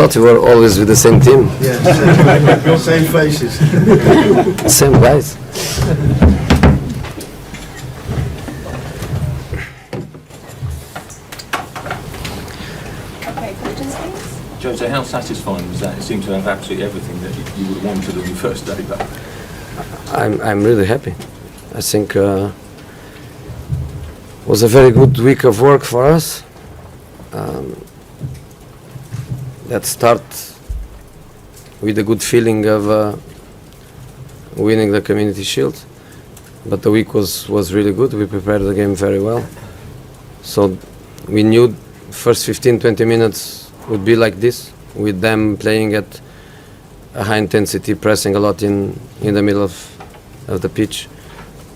thought you were always with the same team. Yeah, same faces. Same guys. Okay, questions, please? Jose, how satisfying was that? It seemed to have absolutely everything that you would have wanted on your first day back. I'm really happy. I think it was a very good week of work for us. Let's start with a good feeling of winning the Community Shield. But the week was really good. We prepared the game very well. So we knew first 15-20 minutes would be like this, with them playing at a high intensity, pressing a lot in the middle of the pitch.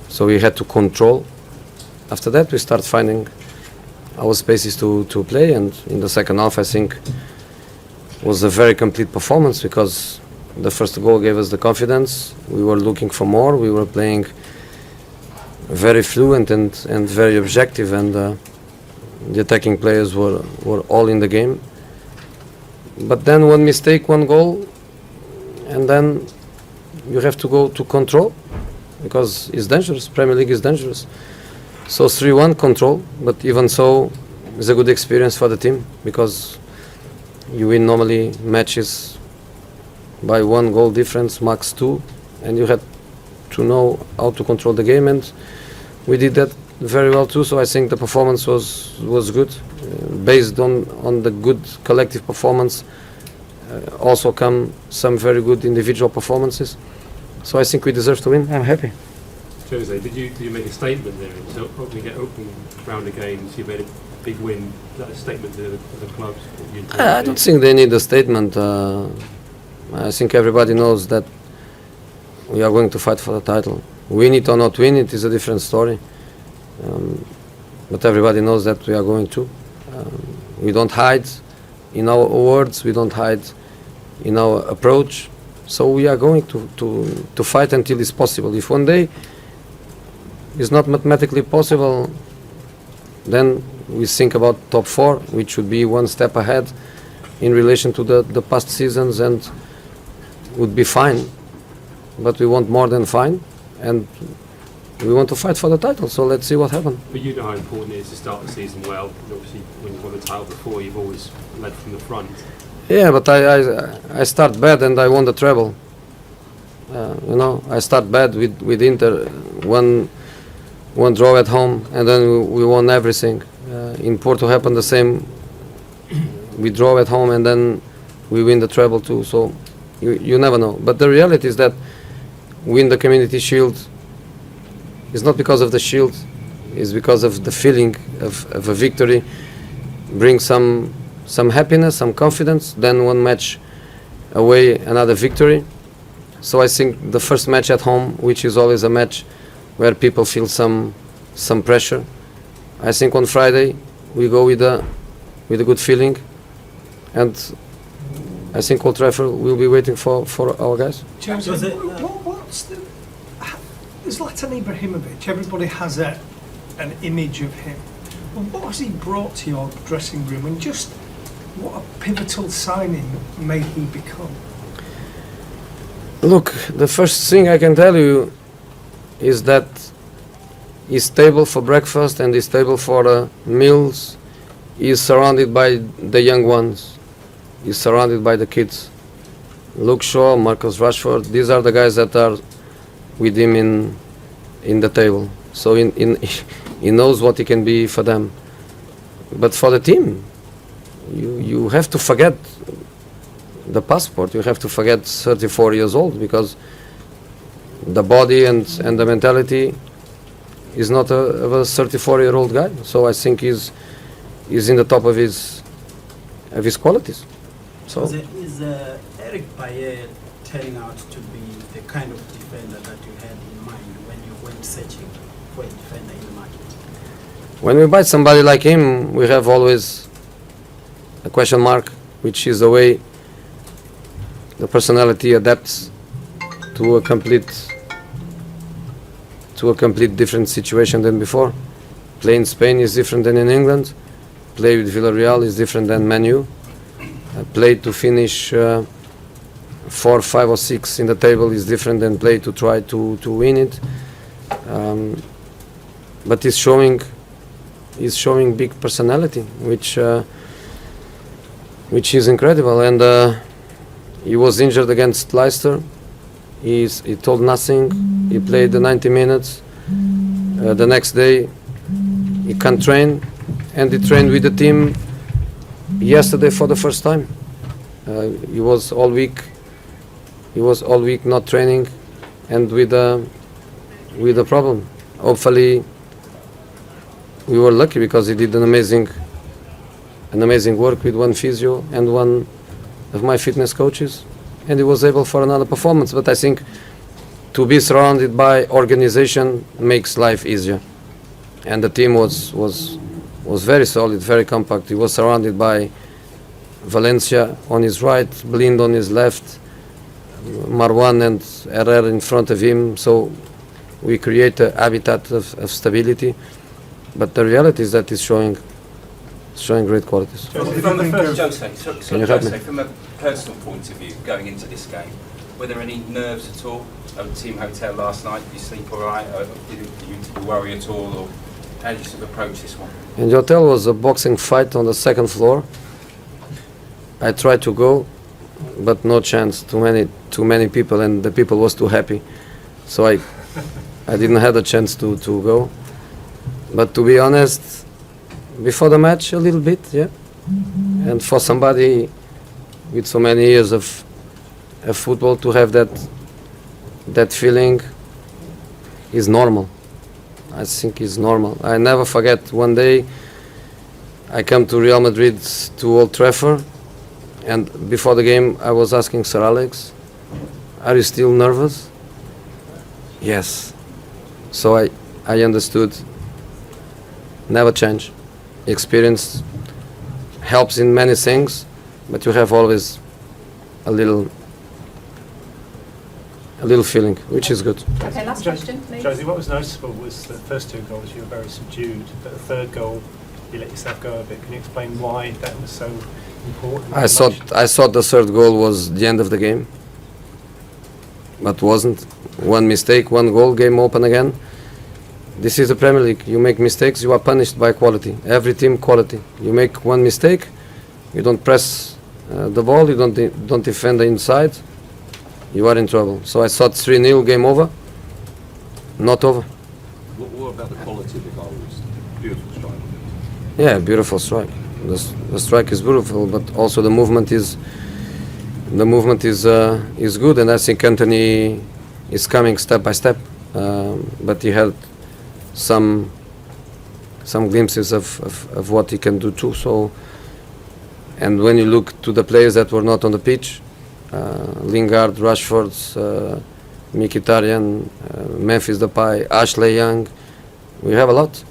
So we had to control. After that, we start finding our spaces to play, and in the second half, I think, was a very complete performance, because the first goal gave us the confidence. We were looking for more. We were playing very fluent and very objective, and the attacking players were all in the game. But then one mistake, one goal, and then you have to go to control, because it's dangerous. Premier League is dangerous. So 3-1 control, but even so, it's a good experience for the team, because you win normally matches by 1 goal difference, max 2, and you had to know how to control the game, and we did that very well too. So I think the performance was good, based on the good collective performance. Also come some very good individual performances. So I think we deserve to win. I'm happy. Jose, did you make a statement there? So opening round of games, you made a big win. Is that a statement to the clubs? I don't think they need a statement. I think everybody knows that we are going to fight for the title. Win it or not win it is a different story. But everybody knows that we are going to. We don't hide in our words. We don't hide in our approach. So we are going to fight until it's possible. If one day it's not mathematically possible, then we think about top 4, which should be one step ahead in relation to the past seasons, and would be fine. But we want more than fine, and we want to fight for the title. So let's see what happens. But you know how important it is to start the season well. And obviously, when you've won the title before, you've always led from the front. Yeah, but I start bad and I won the treble. I start bad with Inter, one draw at home, and then we won everything. In Porto happened the same. We draw at home and then we win the treble too. So you never know. But the reality is that win the Community Shield is not because of the shield. It's because of the feeling of a victory. Bring some happiness, some confidence. Then one match away, another victory. So I think the first match at home, which is always a match where people feel some pressure, I think on Friday we go with a good feeling, and I think Old Trafford will be waiting for our guys. What's Zlatan Ibrahimovic? Everybody has an image of him. Well, what has he brought to your dressing room, and just what a pivotal signing may he become? Look, the first thing I can tell you is that he's stable for breakfast and he's stable for meals. He's surrounded by the young ones. He's surrounded by the kids. Luke Shaw, Marcus Rashford, these are the guys that are with him in the table. So he knows what he can be for them. But for the team, you have to forget the passport. You have to forget 34 years old, because the body and the mentality is not of a 34-year-old guy. So I think he's in the top of his qualities. So is Eric Bayer turning out to be the kind of defender that you had in mind when you went searching for a defender in the market? When we buy somebody like him, we have always a question mark, which is the way the personality adapts to a complete different situation than before. Play in Spain is different than in England. Play with Villarreal is different than Man U. Play to finish 4, 5 or 6 in the table is different than play to try to win it. But he's showing big personality, which is incredible. And he was injured against Leicester. He told nothing. He played the 90 minutes. The next day he can't train, and he trained with the team yesterday for the first time. He was all week. He was all week not training, and with a problem. Hopefully, we were lucky because he did an amazing work with one physio and one of my fitness coaches, and he was able for another performance. But I think to be surrounded by organization makes life easier, and the team was very solid, very compact. He was surrounded by Valencia on his right, Blind on his left, Marwan and Herrera in front of him. So we create a habitat of stability. But the reality is that he's showing great qualities. From the first, Can you help me? Jose, from a personal point of view, going into this game, were there any nerves at all? At the team hotel last night, did you sleep all right? Did you worry at all, or how did you sort of approach this one? In the hotel was a boxing fight on the second floor. I tried to go, but no chance. Too many people, and the people was too happy, so I didn't have a chance to go. But to be honest, before the match, a little bit, yeah. And for somebody with so many years of football to have that feeling is normal. I think it's normal. I never forget one day I come to Real Madrid to Old Trafford, and before the game I was asking Sir Alex, "Are you still nervous?" Yes. So I understood. Never change. Experience helps in many things, but you have always a little feeling, which is good. Okay, last question, please. Josie, what was noticeable was the first 2 goals you were very subdued, but the third goal you let yourself go a bit. Can you explain why that was so important? I thought the third goal was the end of the game, but wasn't. One mistake, one goal, game open again. This is the Premier League. You make mistakes, you are punished by quality. Every team quality. You make one mistake, you don't press the ball, you don't defend the inside, you are in trouble. So I thought 3-0, game over. Not over. What about the quality of the goals? Beautiful strike. Yeah, beautiful strike. The strike is beautiful, but also the movement is good, and I think Anthony is coming step by step. But he had some glimpses of what he can do too. So, and when you look to the players that were not on the pitch, Lingard, Rashford, Mkhitaryan, Memphis Depay, Ashley Young, we have a lot.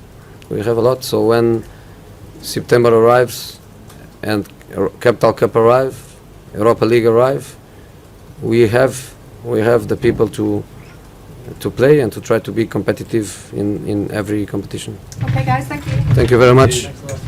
So when September arrives and Capital Cup arrive, Europa League arrive, we have the people to play and to try to be competitive in every competition. Okay, guys, thank you. Thank you very much. Thanks a lot.